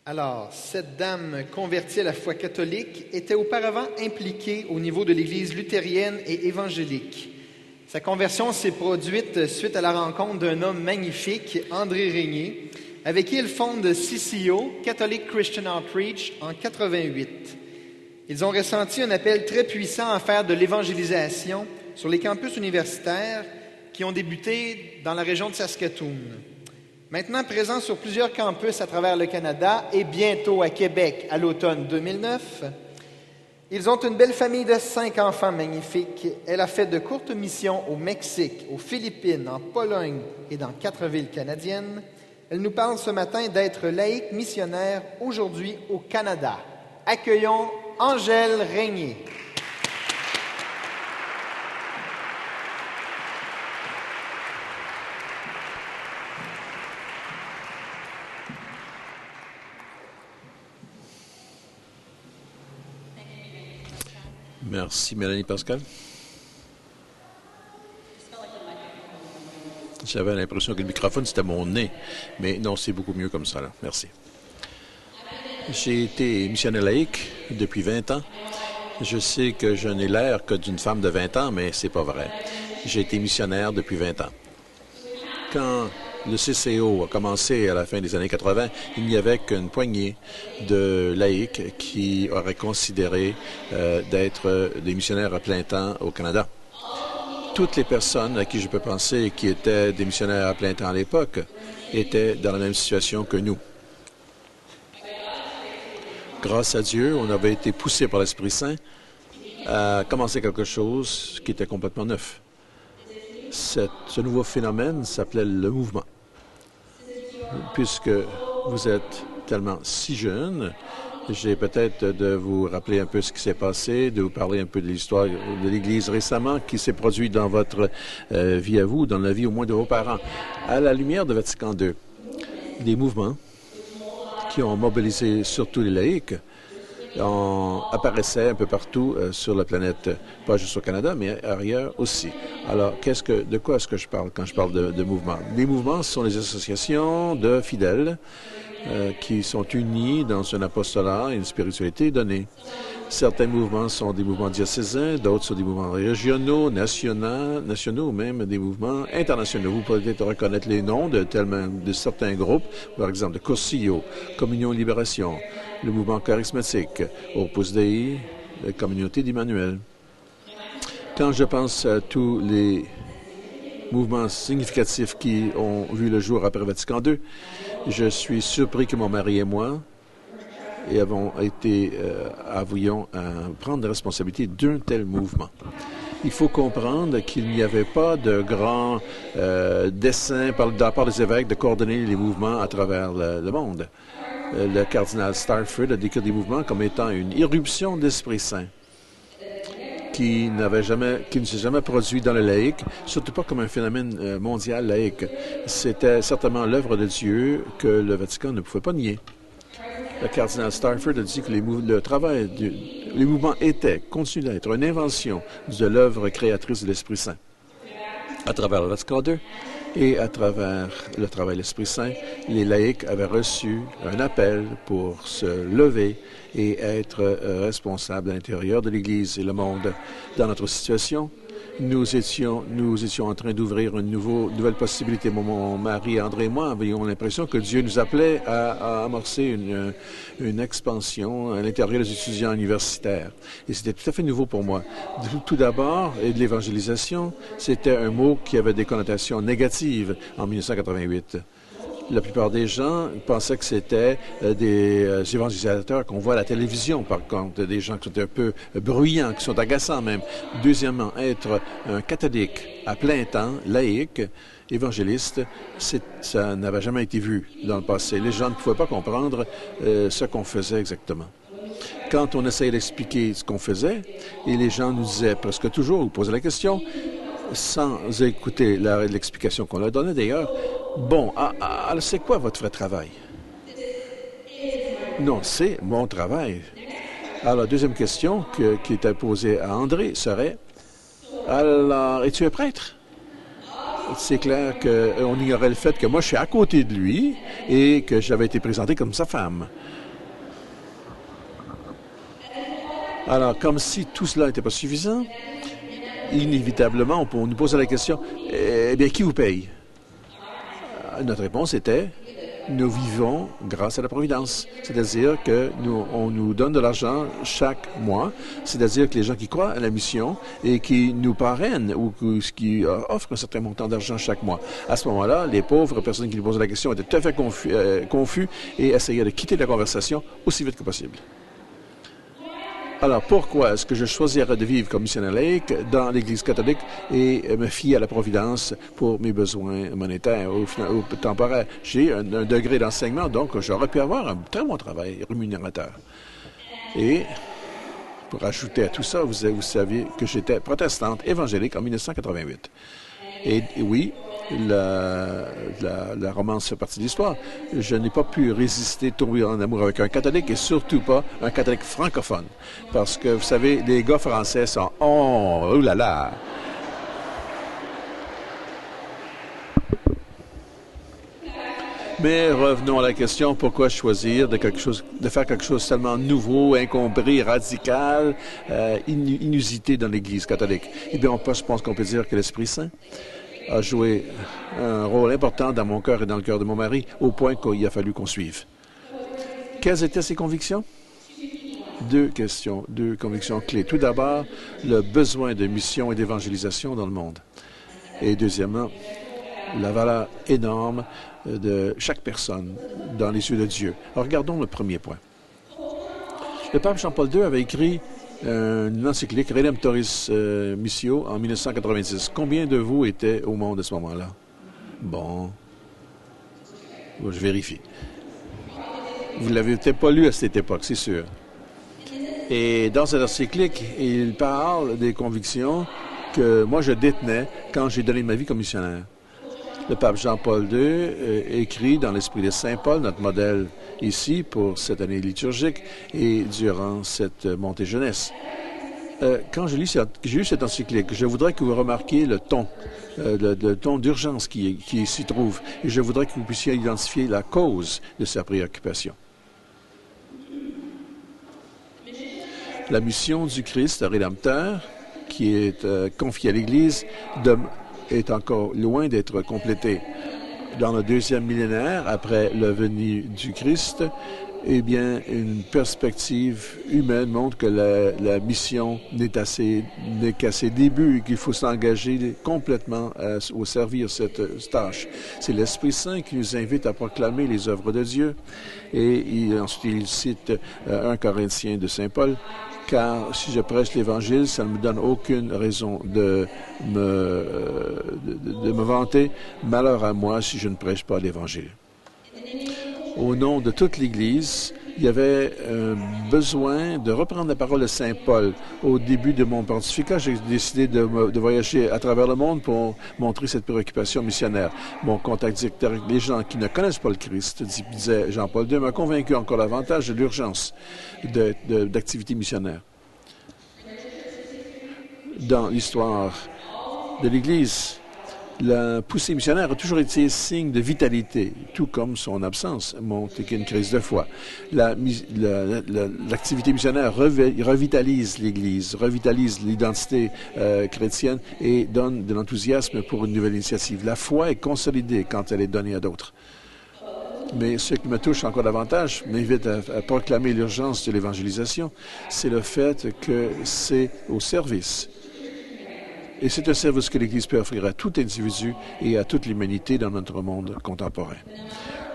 Alors, cette dame convertie à la foi catholique était auparavant impliquée au niveau de l'Église luthérienne et évangélique. Sa conversion s'est produite suite à la rencontre d'un homme magnifique, André Régnier, avec qui elle fonde CCO, Catholic Christian Outreach, en 88. Ils ont ressenti un appel très puissant à faire de l'évangélisation sur les campus universitaires qui ont débuté dans la région de Saskatoon. Maintenant présents sur plusieurs campus à travers le Canada et bientôt à Québec à l'automne 2009, ils ont une belle famille de 5 enfants magnifiques. Elle a fait de courtes missions au Mexique, aux Philippines, en Pologne et dans 4 villes canadiennes. Elle nous parle ce matin d'être laïque missionnaire aujourd'hui au Canada. Accueillons Angèle Régnier. Merci, Mélanie Pascal. J'avais l'impression que le microphone, c'était mon nez. Mais non, c'est beaucoup mieux comme ça, là. Merci. J'ai été missionnaire laïque depuis 20 ans. Je sais que je n'ai l'air que d'une femme de 20 ans, mais c'est pas vrai. J'ai été missionnaire depuis 20 ans. Quand le CCO a commencé à la fin des années 80, il n'y avait qu'une poignée de laïcs qui auraient considéré d'être des missionnaires à plein temps au Canada. Toutes les personnes à qui je peux penser qui étaient des missionnaires à plein temps à l'époque étaient dans la même situation que nous. Grâce à Dieu, on avait été poussé par l'Esprit Saint à commencer quelque chose qui était complètement neuf. Ce nouveau phénomène s'appelait le mouvement. Puisque vous êtes tellement si jeune, j'ai peut-être de vous rappeler un peu ce qui s'est passé, de vous parler un peu de l'histoire de l'Église récemment qui s'est produite dans votre vie à vous, dans la vie au moins de vos parents. À la lumière de Vatican II, des mouvements qui ont mobilisé surtout les laïcs apparaissaient un peu partout sur la planète, pas juste au Canada, mais ailleurs aussi. Alors, de quoi est-ce que je parle quand je parle de mouvements? Les mouvements sont les associations de fidèles qui sont unis dans un apostolat et une spiritualité donnée. Certains mouvements sont des mouvements diocésains, d'autres sont des mouvements régionaux, nationaux ou même des mouvements internationaux. Vous pouvez peut-être reconnaître les noms de certains groupes, par exemple de Cursillo, Communion Libération, le mouvement charismatique, Opus Dei, la communauté d'Emmanuel. Quand je pense à tous les mouvements significatifs qui ont vu le jour après Vatican II, je suis surpris que mon mari et moi avons été avouions à prendre la responsabilité d'un tel mouvement. Il faut comprendre qu'il n'y avait pas de grand dessein de la part des évêques de coordonner les mouvements à travers le monde. Le cardinal Starford a décrit des mouvements comme étant une irruption de l'Esprit Saint qui ne s'est jamais produit dans le laïque, surtout pas comme un phénomène mondial laïque. C'était certainement l'œuvre de Dieu que le Vatican ne pouvait pas nier. Le cardinal Starford a dit que les mouvements continuent d'être une invention de l'œuvre créatrice de l'Esprit Saint. À travers le Vatican II et à travers le travail de l'Esprit Saint, les laïcs avaient reçu un appel pour se lever et être responsables à l'intérieur de l'Église et le monde. Dans notre situation, nous étions en train d'ouvrir une nouvelle possibilité. Mon mari, André et moi avions l'impression que Dieu nous appelait à amorcer une expansion à l'intérieur des étudiants universitaires. Et c'était tout à fait nouveau pour moi. Tout d'abord, et de l'évangélisation, c'était un mot qui avait des connotations négatives en 1988. La plupart des gens pensaient que c'était des évangélisateurs qu'on voit à la télévision, par contre, des gens qui sont un peu bruyants, qui sont agaçants même. Deuxièmement, être un catholique à plein temps, laïque, évangéliste, ça n'avait jamais été vu dans le passé. Les gens ne pouvaient pas comprendre ce qu'on faisait exactement. Quand on essayait d'expliquer ce qu'on faisait, et les gens nous disaient presque toujours, ou posaient la question, sans écouter l'explication qu'on leur donnait d'ailleurs, bon, alors c'est quoi votre vrai travail? Non, c'est mon travail. Alors, la deuxième question qui était posée à André serait, alors, es-tu un prêtre? c'est clair qu'on ignorait le fait que moi, je suis à côté de lui et que j'avais été présenté comme sa femme. Alors, comme si tout cela n'était pas suffisant, inévitablement, on nous posait la question, eh bien, qui vous paye? Notre réponse était, nous vivons grâce à la Providence. C'est-à-dire on nous donne de l'argent chaque mois. C'est-à-dire que les gens qui croient à la mission et qui nous parrainent ou qui offrent un certain montant d'argent chaque mois. À ce moment-là, les pauvres personnes qui nous posaient la question étaient tout à fait confus et essayaient de quitter la conversation aussi vite que possible. Alors, pourquoi est-ce que je choisirais de vivre comme missionnaire laïque dans l'Église catholique et me fier à la Providence pour mes besoins monétaires ou temporaires? J'ai un degré d'enseignement, donc j'aurais pu avoir un très bon travail rémunérateur. Et pour ajouter à tout ça, vous saviez que j'étais protestante évangélique en 1988. Et oui, la romance fait partie de l'histoire. Je n'ai pas pu résister, tomber en amour avec un catholique et surtout pas un catholique francophone. Parce que, vous savez, les gars français sont « oh là là ». Mais revenons à la question, pourquoi choisir de faire quelque chose tellement nouveau, incompris, radical, inusité dans l'Église catholique? Eh bien, je pense qu'on peut dire que l'Esprit Saint a joué un rôle important dans mon cœur et dans le cœur de mon mari, au point qu'il a fallu qu'on suive. Quelles étaient ses convictions? Deux convictions clés. Tout d'abord, le besoin de mission et d'évangélisation dans le monde. Et deuxièmement, la valeur énorme de chaque personne dans les yeux de Dieu. Alors, regardons le premier point. Le pape Jean-Paul II avait écrit une encyclique, Redemptoris Missio, en 1990. Combien de vous étaient au monde à ce moment-là? Bon, je vérifie. Vous ne l'avez peut-être pas lu à cette époque, c'est sûr. Et dans cette encyclique, il parle des convictions que moi je détenais quand j'ai donné ma vie comme missionnaire. Le pape Jean-Paul II écrit dans l'esprit de Saint Paul, notre modèle ici pour cette année liturgique et durant cette montée jeunesse. Quand j'ai lu cette encyclique, je voudrais que vous remarquiez le ton d'urgence qui s'y trouve et je voudrais que vous puissiez identifier la cause de sa préoccupation. La mission du Christ, Rédempteur, qui est confiée à l'Église, est encore loin d'être complétée. Dans le deuxième millénaire, après la venue du Christ, eh bien, une perspective humaine montre que la mission n'est qu'à ses débuts et qu'il faut s'engager complètement au servir cette tâche. C'est l'Esprit Saint qui nous invite à proclamer les œuvres de Dieu. Et ensuite, il cite 1 Corinthiens de Saint Paul. Car si je prêche l'Évangile, ça ne me donne aucune raison de me vanter. Malheur à moi si je ne prêche pas l'Évangile. Au nom de toute l'Église, il y avait besoin de reprendre la parole de Saint Paul. Au début de mon pontificat, j'ai décidé de voyager à travers le monde pour montrer cette préoccupation missionnaire. Mon contact direct avec les gens qui ne connaissent pas le Christ, disait Jean-Paul II, m'a convaincu encore davantage de l'urgence d'activité missionnaire. Dans l'histoire de l'Église, la poussée missionnaire a toujours été signe de vitalité, tout comme son absence montre qu'une crise de foi. L'activité missionnaire revitalise l'Église, revitalise l'identité chrétienne et donne de l'enthousiasme pour une nouvelle initiative. La foi est consolidée quand elle est donnée à d'autres. Mais ce qui me touche encore davantage, m'invite à proclamer l'urgence de l'évangélisation, c'est le fait que c'est au service. Et c'est un service que l'Église peut offrir à tout individu et à toute l'humanité dans notre monde contemporain.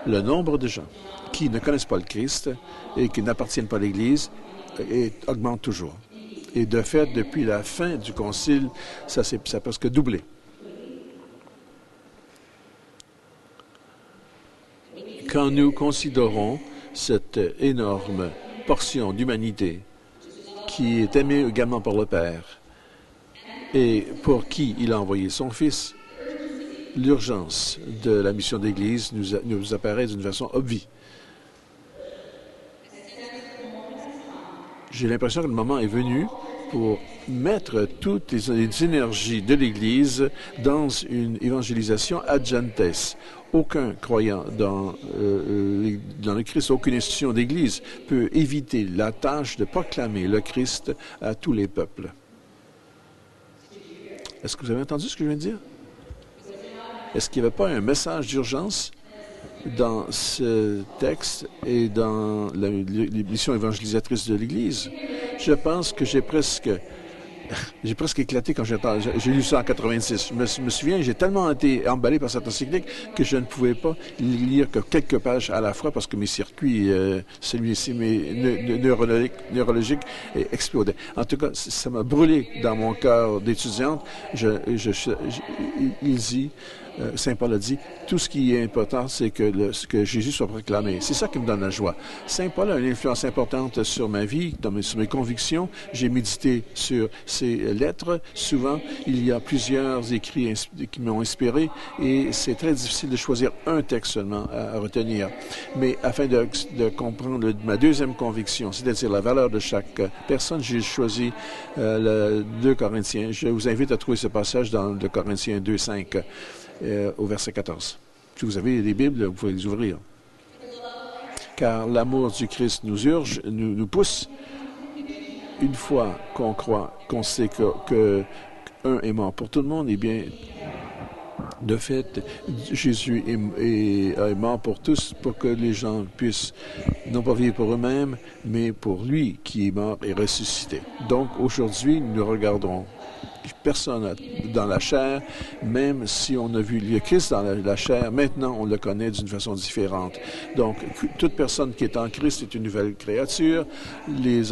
Le nombre de gens qui ne connaissent pas le Christ et qui n'appartiennent pas à l'Église augmente toujours. Et de fait, depuis la fin du Concile, ça a presque doublé. Quand nous considérons cette énorme portion d'humanité qui est aimée également par le Père, et pour qui il a envoyé son Fils, l'urgence de la mission d'Église nous apparaît d'une façon obvie. J'ai l'impression que le moment est venu pour mettre toutes les énergies de l'Église dans une évangélisation ad gentes. Aucun croyant dans le Christ, aucune institution d'Église peut éviter la tâche de proclamer le Christ à tous les peuples. Est-ce que vous avez entendu ce que je viens de dire? Est-ce qu'il n'y avait pas un message d'urgence dans ce texte et dans les missions évangélisatrices de l'Église? Je pense que j'ai presque éclaté quand j'ai lu ça en 86. Je me souviens, j'ai tellement été emballé par cette encyclique que je ne pouvais pas lire que quelques pages à la fois parce que mes circuits, mes neurologiques explodaient. En tout cas, ça m'a brûlé dans mon cœur d'étudiante. Saint Paul a dit, tout ce qui est important, c'est que Jésus soit proclamé. C'est ça qui me donne la joie. Saint Paul a une influence importante sur ma vie, sur mes convictions. J'ai médité sur ses lettres. Souvent, il y a plusieurs écrits qui m'ont inspiré et c'est très difficile de choisir un texte seulement à retenir. Mais afin de comprendre ma deuxième conviction, c'est-à-dire la valeur de chaque personne, j'ai choisi le 2 Corinthiens. Je vous invite à trouver ce passage dans 2 Corinthiens 2:5. Au verset 14. Si vous avez les Bibles, vous pouvez les ouvrir. Car l'amour du Christ nous urge, nous pousse, une fois qu'on croit, qu'on sait que un est mort pour tout le monde, eh bien, de fait, Jésus est mort pour tous, pour que les gens puissent non pas vivre pour eux-mêmes, mais pour lui qui est mort et ressuscité. Donc, aujourd'hui, nous regardons personne dans la chair, même si on a vu le Christ dans la chair, maintenant on le connaît d'une façon différente. Donc, toute personne qui est en Christ est une nouvelle créature. Les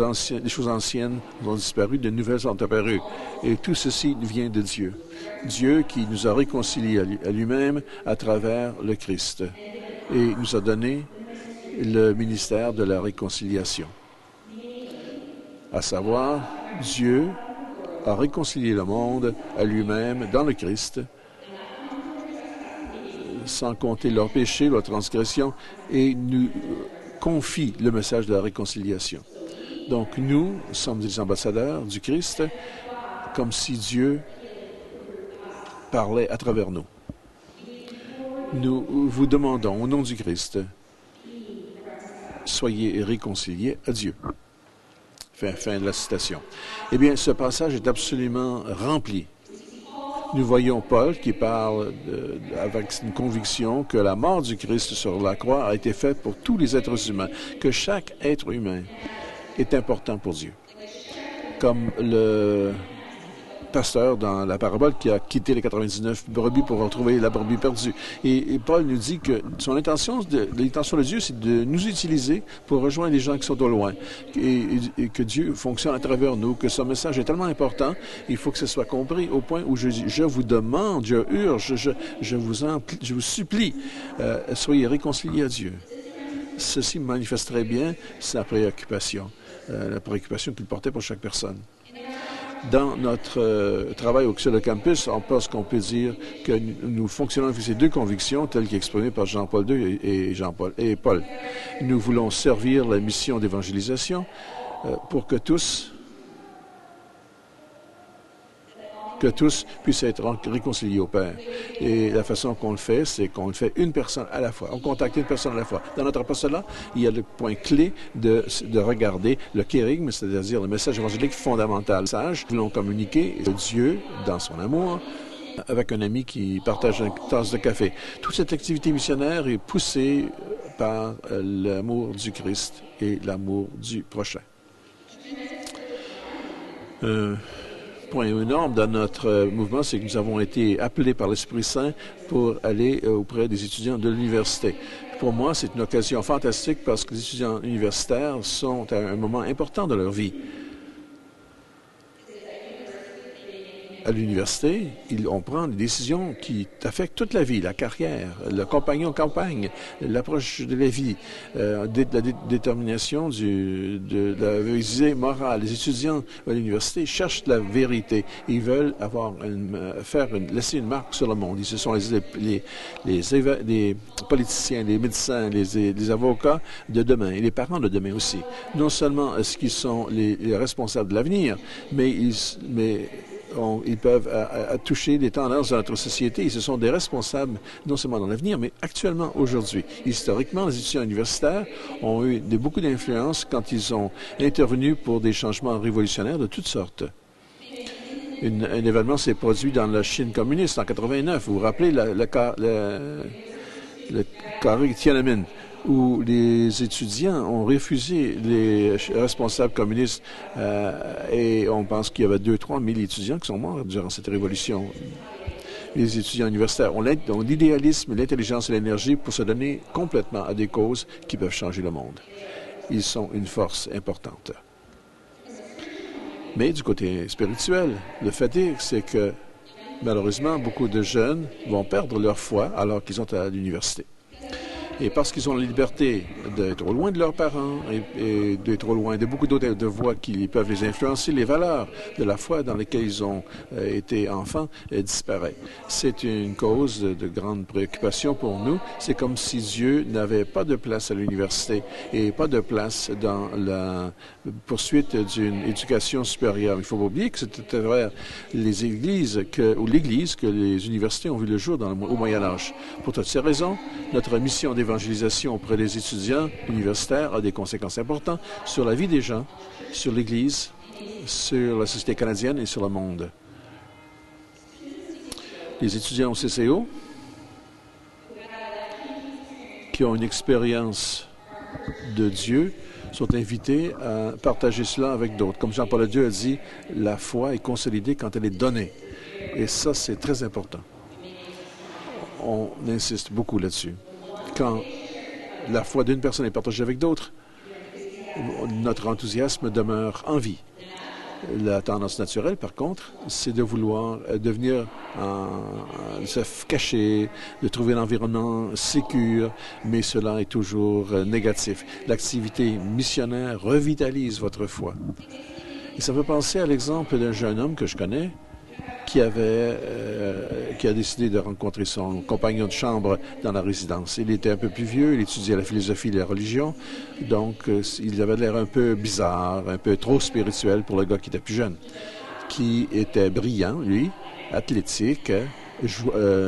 choses anciennes ont disparu, de nouvelles sont apparues. Et tout ceci vient de Dieu. Dieu qui nous a réconciliés à lui-même à travers le Christ et nous a donné le ministère de la réconciliation. À savoir, Dieu a réconcilié le monde à lui-même dans le Christ, sans compter leurs péchés, leurs transgressions, et nous confie le message de la réconciliation. Donc, nous sommes des ambassadeurs du Christ, comme si Dieu parlait à travers nous. Nous vous demandons, au nom du Christ, soyez réconciliés à Dieu. Fin de la citation. Eh bien, ce passage est absolument rempli. Nous voyons Paul qui parle avec une conviction que la mort du Christ sur la croix a été faite pour tous les êtres humains, que chaque être humain est important pour Dieu. Comme le pasteur dans la parabole qui a quitté les 99 brebis pour retrouver la brebis perdue. Et Paul nous dit que l'intention de Dieu, c'est de nous utiliser pour rejoindre les gens qui sont au loin. Et que Dieu fonctionne à travers nous, que son message est tellement important, il faut que ce soit compris au point où je vous demande, je urge, je vous supplie, soyez réconciliés à Dieu. Ceci manifesterait bien sa préoccupation, la préoccupation qu'il portait pour chaque personne. Dans notre travail sur le campus, on pense qu'on peut dire que nous fonctionnons avec ces deux convictions telles qu'exprimées par Jean-Paul II et Paul. Nous voulons servir la mission d'évangélisation pour que tous puissent être réconciliés au Père. Et la façon qu'on le fait, c'est qu'on le fait une personne à la fois. On contacte une personne à la fois. Dans notre apostolat, il y a le point clé de regarder le kérigme, c'est-à-dire le message évangélique fondamental. Nous voulons communiquer Dieu dans son amour avec un ami qui partage une tasse de café. Toute cette activité missionnaire est poussée par l'amour du Christ et l'amour du prochain. Point énorme dans notre mouvement, c'est que nous avons été appelés par l'Esprit Saint pour aller auprès des étudiants de l'université. Pour moi, c'est une occasion fantastique parce que les étudiants universitaires sont à un moment important de leur vie. à l'université, on prend des décisions qui affectent toute la vie, la carrière, le compagnon campagne, l'approche de la vie, la détermination de la visée morale. Les étudiants à l'université cherchent la vérité. Ils veulent laisser une marque sur le monde. Ce sont les politiciens, les médecins, les avocats de demain et les parents de demain aussi. Non seulement est-ce qu'ils sont les responsables de l'avenir, mais ils peuvent toucher des tendances de notre société. Ce sont des responsables, non seulement dans l'avenir, mais actuellement, aujourd'hui. Historiquement, les étudiants universitaires ont eu beaucoup d'influence quand ils ont intervenu pour des changements révolutionnaires de toutes sortes. Un événement s'est produit dans la Chine communiste en 89. Vous vous rappelez le carré Tiananmen, où les étudiants ont refusé les responsables communistes et on pense qu'il y avait 2-3 000 étudiants qui sont morts durant cette révolution. Les étudiants universitaires ont l'idéalisme, l'intelligence et l'énergie pour se donner complètement à des causes qui peuvent changer le monde. Ils sont une force importante. Mais du côté spirituel, le fait est, c'est que malheureusement, beaucoup de jeunes vont perdre leur foi alors qu'ils sont à l'université. Et parce qu'ils ont la liberté d'être loin de leurs parents et d'être loin de beaucoup d'autres voix qui peuvent les influencer, les valeurs de la foi dans lesquelles ils ont été enfants disparaissent. C'est une cause de grande préoccupation pour nous. C'est comme si Dieu n'avait pas de place à l'université et pas de place dans la poursuite d'une éducation supérieure. Il ne faut pas oublier que c'est à travers les églises ou l'Église que les universités ont vu le jour au Moyen Âge. Pour toutes ces raisons, notre mission d'évangélisation auprès des étudiants universitaires a des conséquences importantes sur la vie des gens, sur l'Église, sur la société canadienne et sur le monde. Les étudiants au CCO qui ont une expérience de Dieu sont invités à partager cela avec d'autres. Comme Jean-Paul II a dit, la foi est consolidée quand elle est donnée. Et ça, c'est très important. On insiste beaucoup là-dessus. Quand la foi d'une personne est partagée avec d'autres, notre enthousiasme demeure en vie. La tendance naturelle, par contre, c'est de vouloir se cacher, de trouver un environnement sécure, mais cela est toujours négatif. L'activité missionnaire revitalise votre foi. Et ça me fait penser à l'exemple d'un jeune homme que je connais qui a décidé de rencontrer son compagnon de chambre dans la résidence. Il était un peu plus vieux, il étudiait la philosophie et la religion, donc il avait l'air un peu bizarre, un peu trop spirituel pour le gars qui était plus jeune, qui était brillant, lui, athlétique,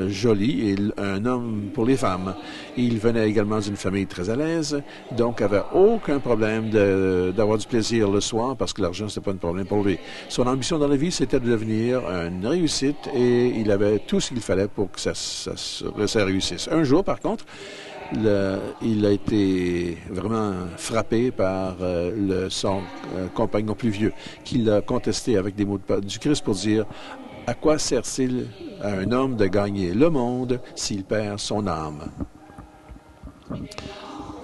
joli et un homme pour les femmes. Il venait également d'une famille très à l'aise, donc avait aucun problème d'avoir du plaisir le soir parce que l'argent, c'était pas un problème pour lui. Son ambition dans la vie, c'était de devenir une réussite et il avait tout ce qu'il fallait pour que ça réussisse. Un jour, par contre, il a été vraiment frappé par son compagnon plus vieux, qui l'a contesté avec des mots du Christ pour dire « À quoi sert-il à un homme de gagner le monde s'il perd son âme? »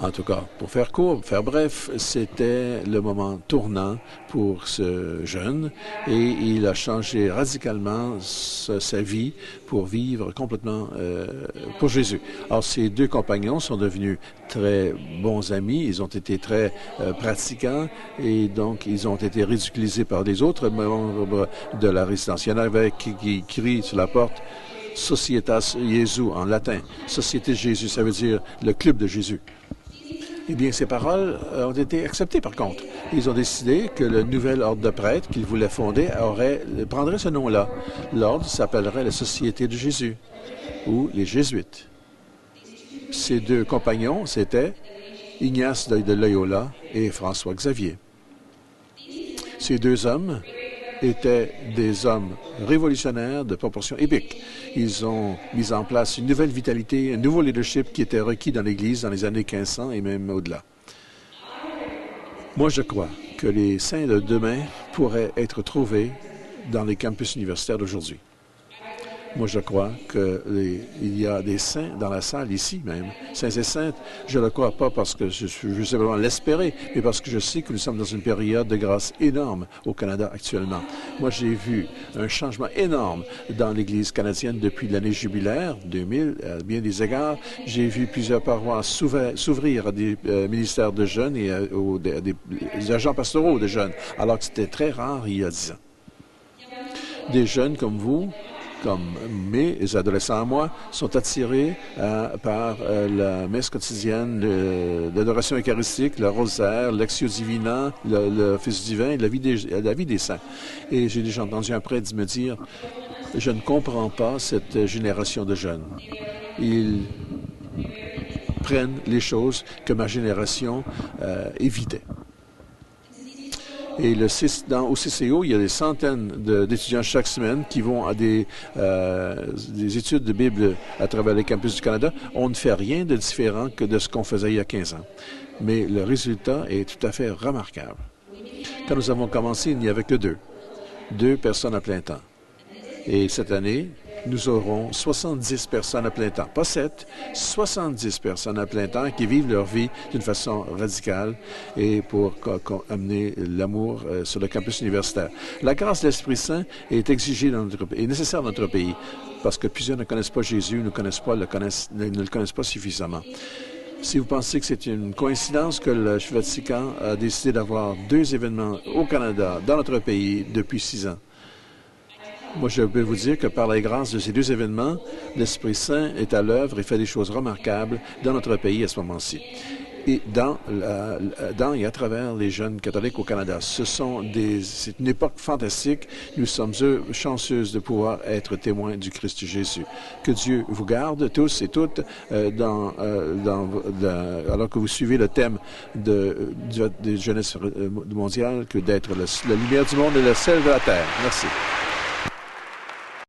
En tout cas, pour faire court, pour faire bref, c'était le moment tournant pour ce jeune et il a changé radicalement sa vie pour vivre complètement pour Jésus. Alors, ces deux compagnons sont devenus très bons amis, ils ont été très pratiquants et donc ils ont été ridiculisés par des autres membres de la résidence. Il y en avait qui crient sur la porte « Societas Jesu » en latin. « Société de Jésus », ça veut dire « le club de Jésus ». Eh bien, ces paroles ont été acceptées, par contre. Ils ont décidé que le nouvel ordre de prêtres qu'ils voulaient fonder prendrait ce nom-là. L'ordre s'appellerait la Société de Jésus, ou les Jésuites. Ces deux compagnons, c'était Ignace de Loyola et François Xavier. Ces deux hommes étaient des hommes révolutionnaires de proportions épiques. Ils ont mis en place une nouvelle vitalité, un nouveau leadership qui était requis dans l'Église dans les années 1500 et même au-delà. Moi, je crois que les saints de demain pourraient être trouvés dans les campus universitaires d'aujourd'hui. Moi, je crois qu'il y a des saints dans la salle, ici même, saints et saintes. Je ne le crois pas parce que je veux simplement l'espérer, mais parce que je sais que nous sommes dans une période de grâce énorme au Canada actuellement. Moi, j'ai vu un changement énorme dans l'Église canadienne depuis l'année jubilaire 2000, à bien des égards. J'ai vu plusieurs paroisses s'ouvrir à des ministères de jeunes et à des agents pastoraux de jeunes, alors que c'était très rare il y a 10 ans. Des jeunes comme vous, comme mes adolescents à moi, sont attirés par la messe quotidienne, l'adoration eucharistique, le rosaire, l'Lectio Divina, le Fils divin, la vie des saints. Et j'ai déjà entendu un prêtre me dire, je ne comprends pas cette génération de jeunes. Ils prennent les choses que ma génération évitait. Et au CCO, il y a des centaines d'étudiants chaque semaine qui vont à des études de Bible à travers les campus du Canada. On ne fait rien de différent que de ce qu'on faisait il y a 15 ans. Mais le résultat est tout à fait remarquable. Quand nous avons commencé, il n'y avait que deux personnes à plein temps. Et cette année, nous aurons 70 personnes à plein temps. Pas 7, 70 personnes à plein temps qui vivent leur vie d'une façon radicale et pour amener l'amour sur le campus universitaire. La grâce de l'Esprit Saint est exigée est nécessaire dans notre pays parce que plusieurs ne connaissent pas Jésus, ne le connaissent pas suffisamment. Si vous pensez que c'est une coïncidence que le Vatican a décidé d'avoir 2 événements au Canada, dans notre pays, depuis 6 ans, moi, je peux vous dire que par la grâce de ces 2 événements, l'Esprit Saint est à l'œuvre et fait des choses remarquables dans notre pays à ce moment-ci. Et dans et à travers les jeunes catholiques au Canada. C'est une époque fantastique. Nous sommes chanceux de pouvoir être témoins du Christ Jésus. Que Dieu vous garde tous et toutes alors que vous suivez le thème de jeunesse mondiale que d'être la lumière du monde et le sel de la terre. Merci.